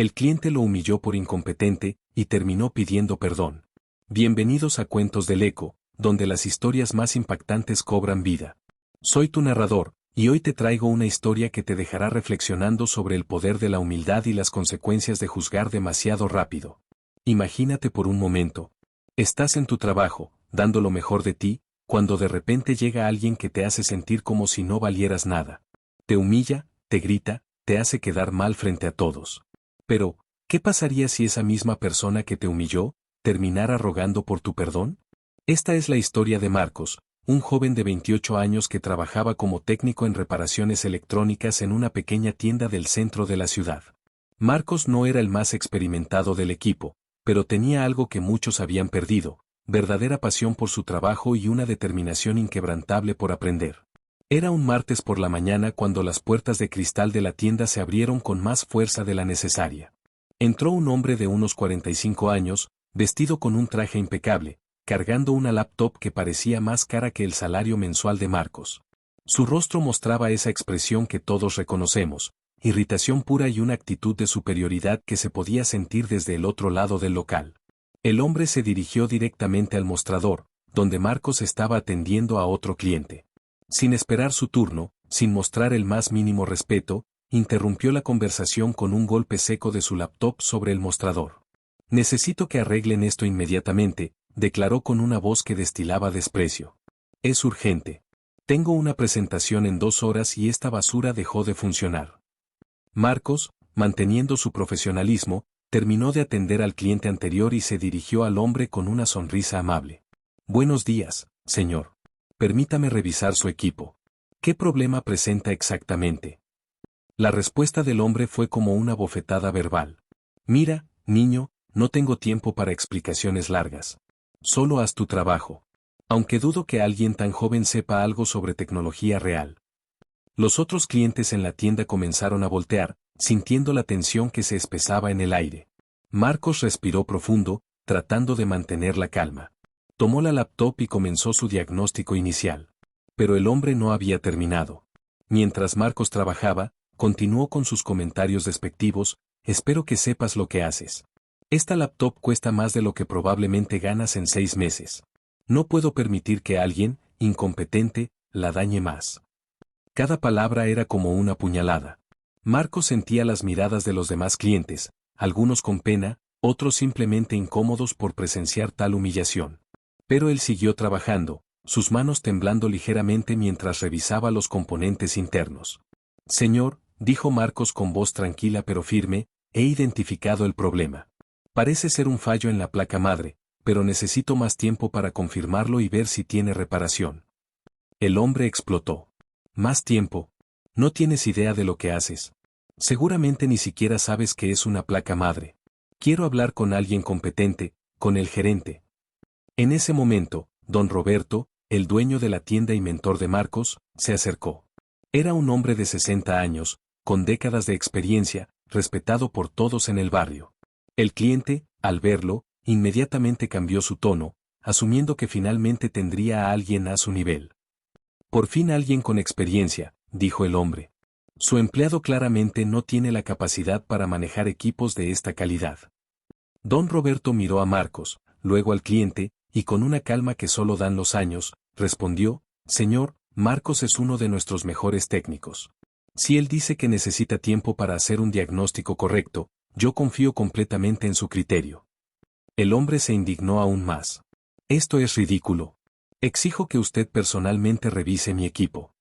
El cliente lo humilló por incompetente y terminó pidiendo perdón. Bienvenidos a Cuentos del Eco, donde las historias más impactantes cobran vida. Soy tu narrador, y hoy te traigo una historia que te dejará reflexionando sobre el poder de la humildad y las consecuencias de juzgar demasiado rápido. Imagínate por un momento. Estás en tu trabajo, dando lo mejor de ti, cuando de repente llega alguien que te hace sentir como si no valieras nada. Te humilla, te grita, te hace quedar mal frente a todos. Pero, ¿qué pasaría si esa misma persona que te humilló terminara rogando por tu perdón? Esta es la historia de Marcos, un joven de 28 años que trabajaba como técnico en reparaciones electrónicas en una pequeña tienda del centro de la ciudad. Marcos no era el más experimentado del equipo, pero tenía algo que muchos habían perdido: verdadera pasión por su trabajo y una determinación inquebrantable por aprender. Era un martes por la mañana cuando las puertas de cristal de la tienda se abrieron con más fuerza de la necesaria. Entró un hombre de unos 45 años, vestido con un traje impecable, cargando una laptop que parecía más cara que el salario mensual de Marcos. Su rostro mostraba esa expresión que todos reconocemos: irritación pura y una actitud de superioridad que se podía sentir desde el otro lado del local. El hombre se dirigió directamente al mostrador, donde Marcos estaba atendiendo a otro cliente. Sin esperar su turno, sin mostrar el más mínimo respeto, interrumpió la conversación con un golpe seco de su laptop sobre el mostrador. «Necesito que arreglen esto inmediatamente», declaró con una voz que destilaba desprecio. «Es urgente. Tengo una presentación en 2 horas y esta basura dejó de funcionar». Marcos, manteniendo su profesionalismo, terminó de atender al cliente anterior y se dirigió al hombre con una sonrisa amable. «Buenos días, señor. Permítame revisar su equipo. ¿Qué problema presenta exactamente?». La respuesta del hombre fue como una bofetada verbal. «Mira, niño, no tengo tiempo para explicaciones largas. Solo haz tu trabajo. Aunque dudo que alguien tan joven sepa algo sobre tecnología real». Los otros clientes en la tienda comenzaron a voltear, sintiendo la tensión que se espesaba en el aire. Marcos respiró profundo, tratando de mantener la calma. Tomó la laptop y comenzó su diagnóstico inicial. Pero el hombre no había terminado. Mientras Marcos trabajaba, continuó con sus comentarios despectivos: «Espero que sepas lo que haces. Esta laptop cuesta más de lo que probablemente ganas en 6 meses. No puedo permitir que alguien, incompetente, la dañe más». Cada palabra era como una puñalada. Marcos sentía las miradas de los demás clientes, algunos con pena, otros simplemente incómodos por presenciar tal humillación. Pero él siguió trabajando, sus manos temblando ligeramente mientras revisaba los componentes internos. «Señor», dijo Marcos con voz tranquila pero firme, «he identificado el problema. Parece ser un fallo en la placa madre, pero necesito más tiempo para confirmarlo y ver si tiene reparación». El hombre explotó. «¿Más tiempo? No tienes idea de lo que haces. Seguramente ni siquiera sabes qué es una placa madre. Quiero hablar con alguien competente, con el gerente». En ese momento, don Roberto, el dueño de la tienda y mentor de Marcos, se acercó. Era un hombre de 60 años, con décadas de experiencia, respetado por todos en el barrio. El cliente, al verlo, inmediatamente cambió su tono, asumiendo que finalmente tendría a alguien a su nivel. «Por fin alguien con experiencia», dijo el hombre. «Su empleado claramente no tiene la capacidad para manejar equipos de esta calidad». Don Roberto miró a Marcos, luego al cliente, y con una calma que solo dan los años, respondió: «Señor, Marcos es uno de nuestros mejores técnicos. Si él dice que necesita tiempo para hacer un diagnóstico correcto, yo confío completamente en su criterio». El hombre se indignó aún más. «Esto es ridículo. Exijo que usted personalmente revise mi equipo».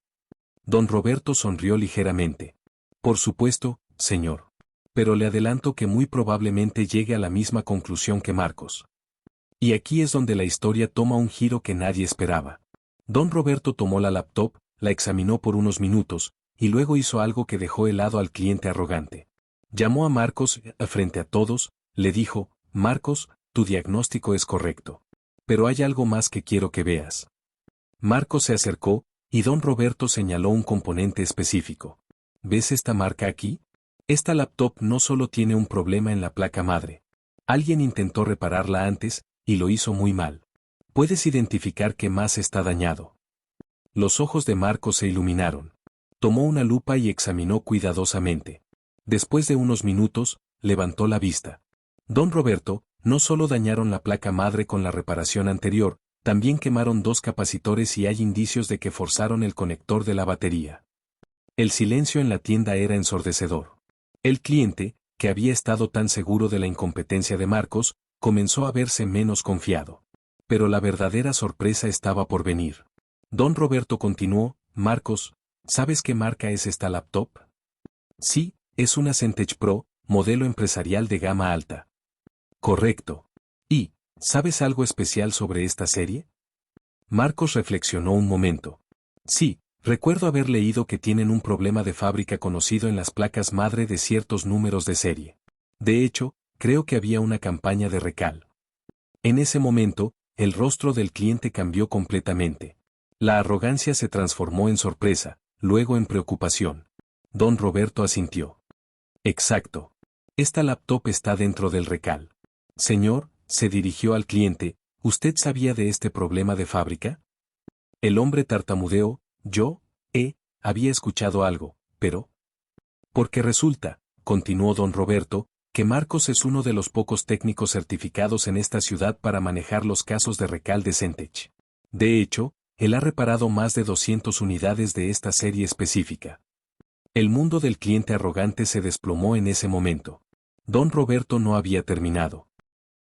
Don Roberto sonrió ligeramente. «Por supuesto, señor. Pero le adelanto que muy probablemente llegue a la misma conclusión que Marcos». Y aquí es donde la historia toma un giro que nadie esperaba. Don Roberto tomó la laptop, la examinó por unos minutos, y luego hizo algo que dejó helado al cliente arrogante. Llamó a Marcos frente a todos, le dijo: «Marcos, tu diagnóstico es correcto. Pero hay algo más que quiero que veas». Marcos se acercó, y don Roberto señaló un componente específico. «¿Ves esta marca aquí? Esta laptop no solo tiene un problema en la placa madre. Alguien intentó repararla antes, y lo hizo muy mal. ¿Puedes identificar qué más está dañado?». Los ojos de Marcos se iluminaron. Tomó una lupa y examinó cuidadosamente. Después de unos minutos, levantó la vista. Don Roberto, no solo dañaron la placa madre con la reparación anterior, también quemaron dos capacitores y hay indicios de que forzaron el conector de la batería. El silencio en la tienda era ensordecedor. El cliente, que había estado tan seguro de la incompetencia de Marcos, comenzó a verse menos confiado. Pero la verdadera sorpresa estaba por venir. Don Roberto continuó: Marcos, ¿sabes qué marca es esta laptop? Sí, es una Centech Pro, modelo empresarial de gama alta. Correcto. ¿Y, sabes algo especial sobre esta serie? Marcos reflexionó un momento. Sí, recuerdo haber leído que tienen un problema de fábrica conocido en las placas madre de ciertos números de serie. De hecho, creo que había una campaña de recal. En ese momento, el rostro del cliente cambió completamente. La arrogancia se transformó en sorpresa, luego en preocupación. Don Roberto asintió. Exacto. Esta laptop está dentro del recal. Señor, se dirigió al cliente, ¿usted sabía de este problema de fábrica? El hombre tartamudeó: había escuchado algo, pero... Porque resulta, continuó don Roberto, que Marcos es uno de los pocos técnicos certificados en esta ciudad para manejar los casos de recal de Centech. De hecho, él ha reparado más de 200 unidades de esta serie específica. El mundo del cliente arrogante se desplomó en ese momento. Don Roberto no había terminado.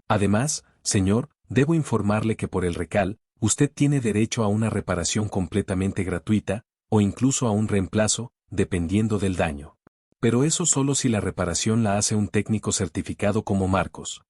Además, señor, debo informarle que por el recal, usted tiene derecho a una reparación completamente gratuita, o incluso a un reemplazo, dependiendo del daño. Pero eso solo si la reparación la hace un técnico certificado como Marcos.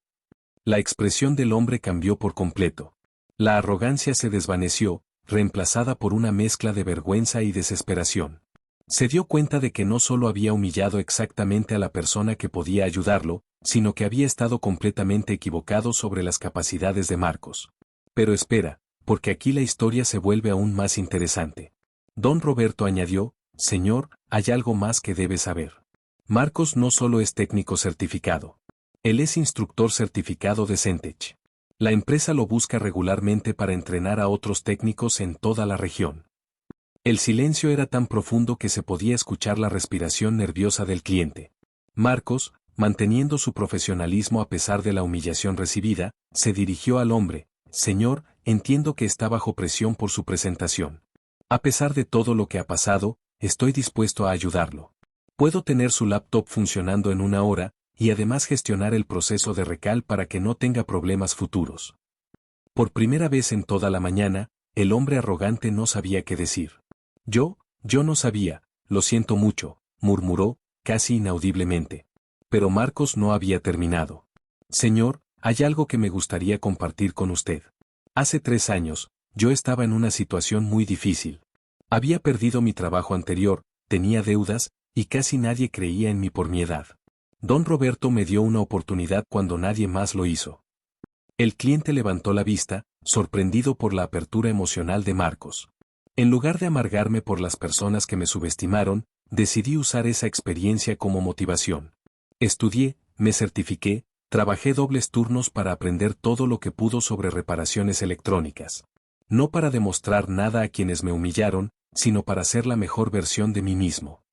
La expresión del hombre cambió por completo. La arrogancia se desvaneció, reemplazada por una mezcla de vergüenza y desesperación. Se dio cuenta de que no solo había humillado exactamente a la persona que podía ayudarlo, sino que había estado completamente equivocado sobre las capacidades de Marcos. Pero espera, porque aquí la historia se vuelve aún más interesante. Don Roberto añadió: Señor, hay algo más que debe saber. Marcos no solo es técnico certificado. Él es instructor certificado de Centech. La empresa lo busca regularmente para entrenar a otros técnicos en toda la región. El silencio era tan profundo que se podía escuchar la respiración nerviosa del cliente. Marcos, manteniendo su profesionalismo a pesar de la humillación recibida, se dirigió al hombre: Señor, entiendo que está bajo presión por su presentación. A pesar de todo lo que ha pasado, estoy dispuesto a ayudarlo. Puedo tener su laptop funcionando en 1 hora, y además gestionar el proceso de recal para que no tenga problemas futuros. Por primera vez en toda la mañana, el hombre arrogante no sabía qué decir. Yo no sabía, lo siento mucho, murmuró, casi inaudiblemente. Pero Marcos no había terminado. Señor, hay algo que me gustaría compartir con usted. Hace 3 años, yo estaba en una situación muy difícil. Había perdido mi trabajo anterior, tenía deudas, y casi nadie creía en mí por mi edad. Don Roberto me dio una oportunidad cuando nadie más lo hizo. El cliente levantó la vista, sorprendido por la apertura emocional de Marcos. En lugar de amargarme por las personas que me subestimaron, decidí usar esa experiencia como motivación. Estudié, me certifiqué, trabajé dobles turnos para aprender todo lo que pudo sobre reparaciones electrónicas. No para demostrar nada a quienes me humillaron, sino para ser la mejor versión de mí mismo.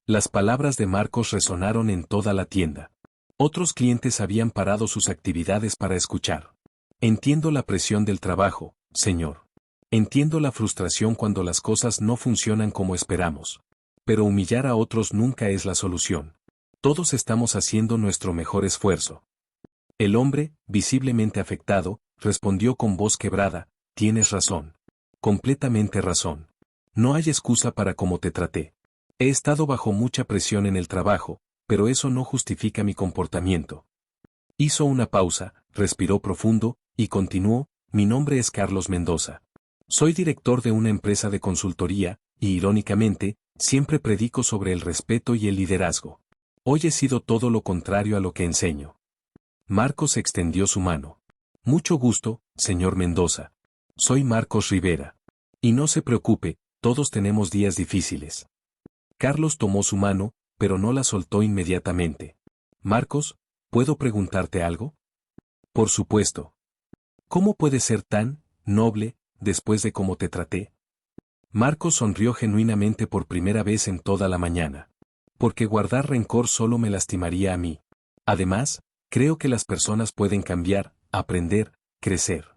Las palabras de Marcos resonaron en toda la tienda. Otros clientes habían parado sus actividades para escuchar. Entiendo la presión del trabajo, señor. Entiendo la frustración cuando las cosas no funcionan como esperamos. Pero humillar a otros nunca es la solución. Todos estamos haciendo nuestro mejor esfuerzo. El hombre, visiblemente afectado, respondió con voz quebrada: Tienes razón. Completamente razón. No hay excusa para cómo te traté. He estado bajo mucha presión en el trabajo, pero eso no justifica mi comportamiento. Hizo una pausa, respiró profundo, y continuó: Mi nombre es Carlos Mendoza. Soy director de una empresa de consultoría, y irónicamente, siempre predico sobre el respeto y el liderazgo. Hoy he sido todo lo contrario a lo que enseño. Marcos extendió su mano. Mucho gusto, señor Mendoza. Soy Marcos Rivera. Y no se preocupe, todos tenemos días difíciles. Carlos tomó su mano, pero no la soltó inmediatamente. Marcos, ¿puedo preguntarte algo? Por supuesto. ¿Cómo puedes ser tan noble después de cómo te traté? Marcos sonrió genuinamente por primera vez en toda la mañana. Porque guardar rencor solo me lastimaría a mí. Además, creo que las personas pueden cambiar, aprender, crecer.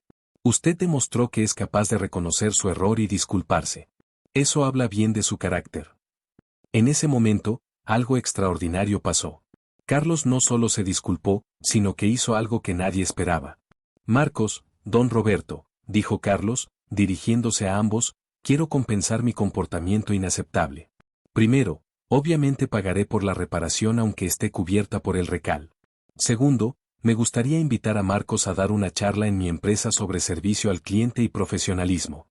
Usted demostró que es capaz de reconocer su error y disculparse. Eso habla bien de su carácter. En ese momento, algo extraordinario pasó. Carlos no solo se disculpó, sino que hizo algo que nadie esperaba. Marcos, don Roberto, dijo Carlos, dirigiéndose a ambos, quiero compensar mi comportamiento inaceptable. Primero, obviamente pagaré por la reparación aunque esté cubierta por el recal. Segundo, me gustaría invitar a Marcos a dar una charla en mi empresa sobre servicio al cliente y profesionalismo.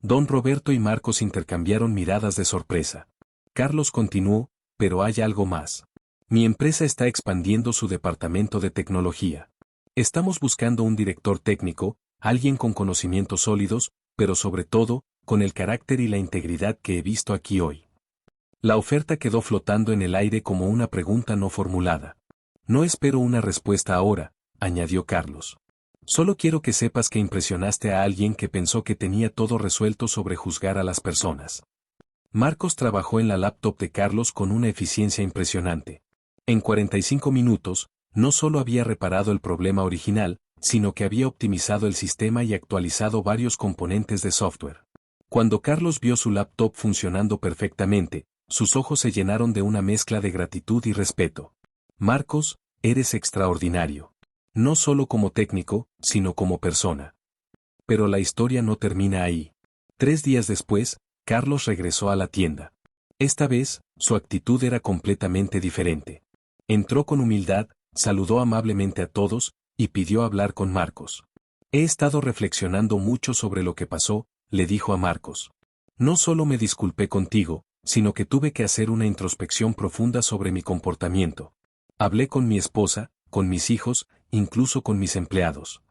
Don Roberto y Marcos intercambiaron miradas de sorpresa. Carlos continuó, pero hay algo más. Mi empresa está expandiendo su departamento de tecnología. Estamos buscando un director técnico, alguien con conocimientos sólidos, pero sobre todo, con el carácter y la integridad que he visto aquí hoy. La oferta quedó flotando en el aire como una pregunta no formulada. No espero una respuesta ahora, añadió Carlos. Solo quiero que sepas que impresionaste a alguien que pensó que tenía todo resuelto sobre juzgar a las personas. Marcos trabajó en la laptop de Carlos con una eficiencia impresionante. En 45 minutos, no solo había reparado el problema original, sino que había optimizado el sistema y actualizado varios componentes de software. Cuando Carlos vio su laptop funcionando perfectamente, sus ojos se llenaron de una mezcla de gratitud y respeto. Marcos, eres extraordinario. No solo como técnico, sino como persona. Pero la historia no termina ahí. 3 días después, Carlos regresó a la tienda. Esta vez, su actitud era completamente diferente. Entró con humildad, saludó amablemente a todos, y pidió hablar con Marcos. He estado reflexionando mucho sobre lo que pasó, le dijo a Marcos. No solo me disculpé contigo, sino que tuve que hacer una introspección profunda sobre mi comportamiento. Hablé con mi esposa, con mis hijos, incluso con mis empleados.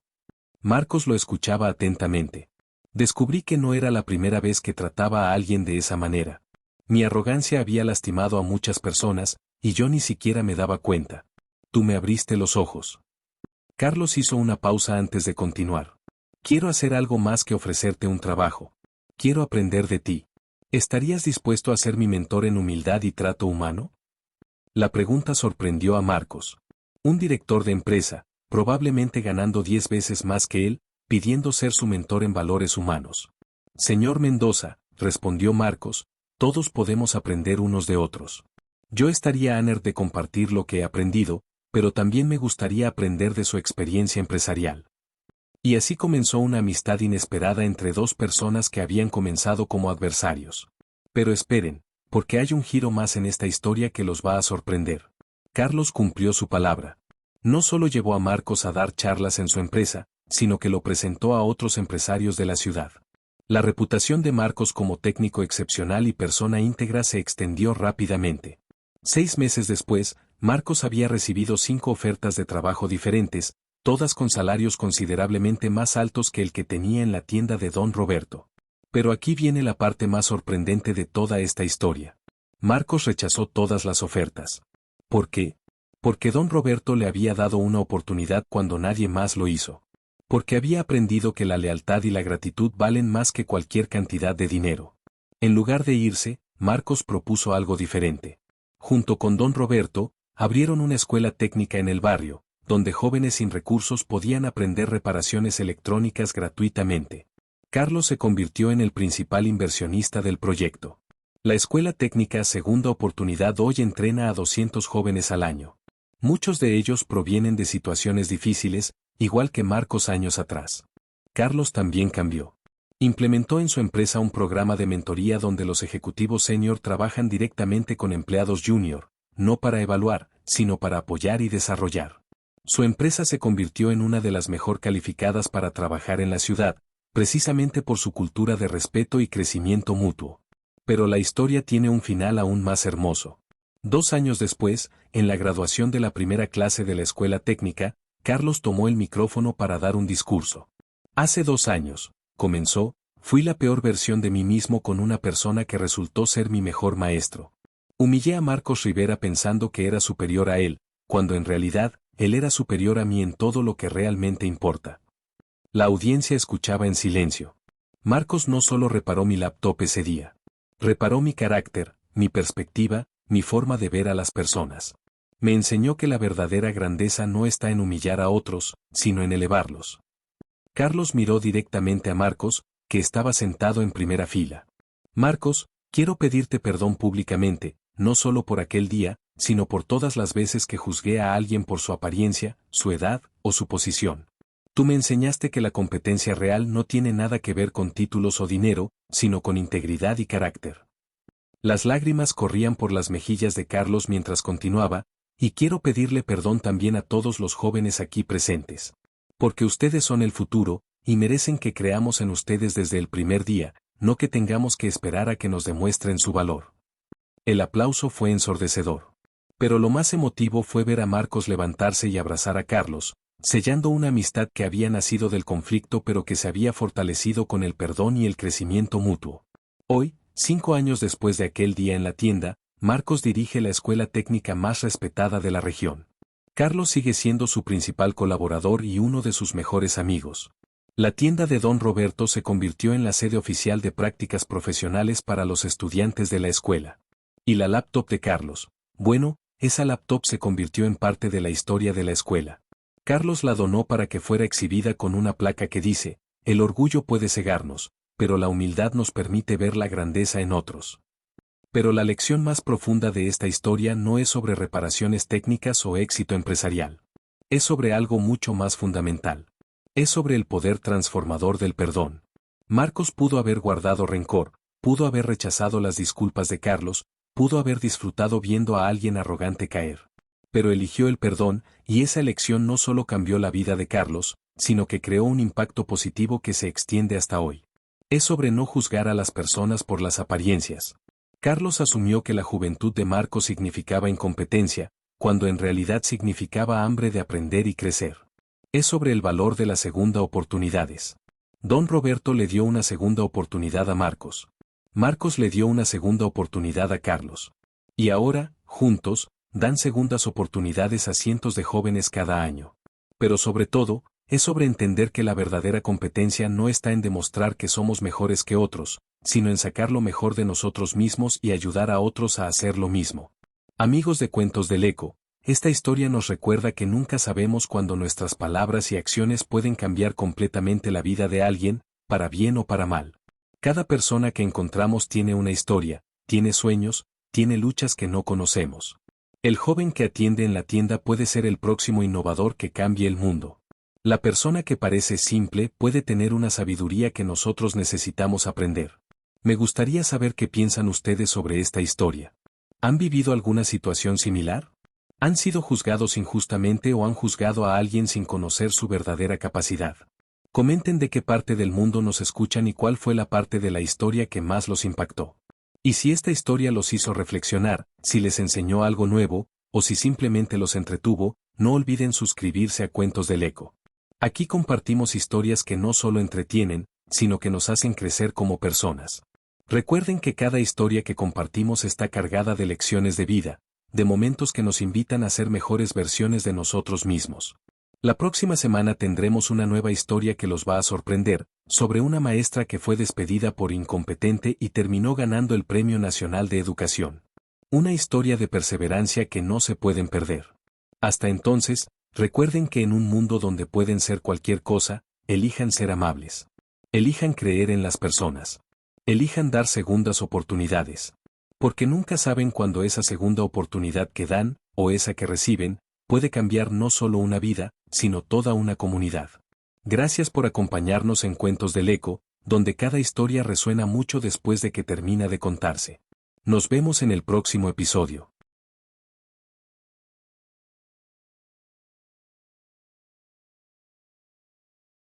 Marcos lo escuchaba atentamente. Descubrí que no era la primera vez que trataba a alguien de esa manera. Mi arrogancia había lastimado a muchas personas, y yo ni siquiera me daba cuenta. Tú me abriste los ojos. Carlos hizo una pausa antes de continuar. Quiero hacer algo más que ofrecerte un trabajo. Quiero aprender de ti. ¿Estarías dispuesto a ser mi mentor en humildad y trato humano? La pregunta sorprendió a Marcos. Un director de empresa, probablemente ganando 10 veces más que él, pidiendo ser su mentor en valores humanos. Señor Mendoza, respondió Marcos, todos podemos aprender unos de otros. Yo estaría honored de compartir lo que he aprendido, pero también me gustaría aprender de su experiencia empresarial. Y así comenzó una amistad inesperada entre dos personas que habían comenzado como adversarios. Pero esperen, porque hay un giro más en esta historia que los va a sorprender. Carlos cumplió su palabra. No solo llevó a Marcos a dar charlas en su empresa, sino que lo presentó a otros empresarios de la ciudad. La reputación de Marcos como técnico excepcional y persona íntegra se extendió rápidamente. 6 meses después, Marcos había recibido 5 ofertas de trabajo diferentes, todas con salarios considerablemente más altos que el que tenía en la tienda de don Roberto. Pero aquí viene la parte más sorprendente de toda esta historia. Marcos rechazó todas las ofertas. ¿Por qué? Porque don Roberto le había dado una oportunidad cuando nadie más lo hizo. Porque había aprendido que la lealtad y la gratitud valen más que cualquier cantidad de dinero. En lugar de irse, Marcos propuso algo diferente. Junto con don Roberto, abrieron una escuela técnica en el barrio, donde jóvenes sin recursos podían aprender reparaciones electrónicas gratuitamente. Carlos se convirtió en el principal inversionista del proyecto. La escuela técnica Segunda Oportunidad hoy entrena a 200 jóvenes al año. Muchos de ellos provienen de situaciones difíciles, igual que Marcos años atrás. Carlos también cambió. Implementó en su empresa un programa de mentoría donde los ejecutivos senior trabajan directamente con empleados junior, no para evaluar, sino para apoyar y desarrollar. Su empresa se convirtió en una de las mejor calificadas para trabajar en la ciudad, precisamente por su cultura de respeto y crecimiento mutuo. Pero la historia tiene un final aún más hermoso. 2 años después, en la graduación de la primera clase de la escuela técnica, Carlos tomó el micrófono para dar un discurso. Hace 2 años, comenzó, fui la peor versión de mí mismo con una persona que resultó ser mi mejor maestro. Humillé a Marcos Rivera pensando que era superior a él, cuando en realidad, él era superior a mí en todo lo que realmente importa. La audiencia escuchaba en silencio. Marcos no solo reparó mi laptop ese día. Reparó mi carácter, mi perspectiva, mi forma de ver a las personas. Me enseñó que la verdadera grandeza no está en humillar a otros, sino en elevarlos. Carlos miró directamente a Marcos, que estaba sentado en primera fila. Marcos, quiero pedirte perdón públicamente, no solo por aquel día, sino por todas las veces que juzgué a alguien por su apariencia, su edad o su posición. Tú me enseñaste que la competencia real no tiene nada que ver con títulos o dinero, sino con integridad y carácter. Las lágrimas corrían por las mejillas de Carlos mientras continuaba, y quiero pedirle perdón también a todos los jóvenes aquí presentes. Porque ustedes son el futuro, y merecen que creamos en ustedes desde el primer día, no que tengamos que esperar a que nos demuestren su valor. El aplauso fue ensordecedor. Pero lo más emotivo fue ver a Marcos levantarse y abrazar a Carlos, sellando una amistad que había nacido del conflicto pero que se había fortalecido con el perdón y el crecimiento mutuo. Hoy, 5 años después de aquel día en la tienda, Marcos dirige la escuela técnica más respetada de la región. Carlos sigue siendo su principal colaborador y uno de sus mejores amigos. La tienda de Don Roberto se convirtió en la sede oficial de prácticas profesionales para los estudiantes de la escuela. Y la laptop de Carlos, bueno, esa laptop se convirtió en parte de la historia de la escuela. Carlos la donó para que fuera exhibida con una placa que dice, el orgullo puede cegarnos, pero la humildad nos permite ver la grandeza en otros. Pero la lección más profunda de esta historia no es sobre reparaciones técnicas o éxito empresarial. Es sobre algo mucho más fundamental. Es sobre el poder transformador del perdón. Marcos pudo haber guardado rencor, pudo haber rechazado las disculpas de Carlos, pudo haber disfrutado viendo a alguien arrogante caer. Pero eligió el perdón, y esa elección no solo cambió la vida de Carlos, sino que creó un impacto positivo que se extiende hasta hoy. Es sobre no juzgar a las personas por las apariencias. Carlos asumió que la juventud de Marcos significaba incompetencia, cuando en realidad significaba hambre de aprender y crecer. Es sobre el valor de las segundas oportunidades. Don Roberto le dio una segunda oportunidad a Marcos. Marcos le dio una segunda oportunidad a Carlos. Y ahora, juntos, dan segundas oportunidades a cientos de jóvenes cada año. Pero sobre todo, es sobre entender que la verdadera competencia no está en demostrar que somos mejores que otros, sino en sacar lo mejor de nosotros mismos y ayudar a otros a hacer lo mismo. Amigos de Cuentos del Eco, esta historia nos recuerda que nunca sabemos cuándo nuestras palabras y acciones pueden cambiar completamente la vida de alguien, para bien o para mal. Cada persona que encontramos tiene una historia, tiene sueños, tiene luchas que no conocemos. El joven que atiende en la tienda puede ser el próximo innovador que cambie el mundo. La persona que parece simple puede tener una sabiduría que nosotros necesitamos aprender. Me gustaría saber qué piensan ustedes sobre esta historia. ¿Han vivido alguna situación similar? ¿Han sido juzgados injustamente o han juzgado a alguien sin conocer su verdadera capacidad? Comenten de qué parte del mundo nos escuchan y cuál fue la parte de la historia que más los impactó. Y si esta historia los hizo reflexionar, si les enseñó algo nuevo, o si simplemente los entretuvo, no olviden suscribirse a Cuentos del Eco. Aquí compartimos historias que no solo entretienen, sino que nos hacen crecer como personas. Recuerden que cada historia que compartimos está cargada de lecciones de vida, de momentos que nos invitan a ser mejores versiones de nosotros mismos. La próxima semana tendremos una nueva historia que los va a sorprender, sobre una maestra que fue despedida por incompetente y terminó ganando el Premio Nacional de Educación. Una historia de perseverancia que no se pueden perder. Hasta entonces, recuerden que en un mundo donde pueden ser cualquier cosa, elijan ser amables. Elijan creer en las personas. Elijan dar segundas oportunidades. Porque nunca saben cuándo esa segunda oportunidad que dan, o esa que reciben, puede cambiar no solo una vida, sino toda una comunidad. Gracias por acompañarnos en Cuentos del Eco, donde cada historia resuena mucho después de que termina de contarse. Nos vemos en el próximo episodio.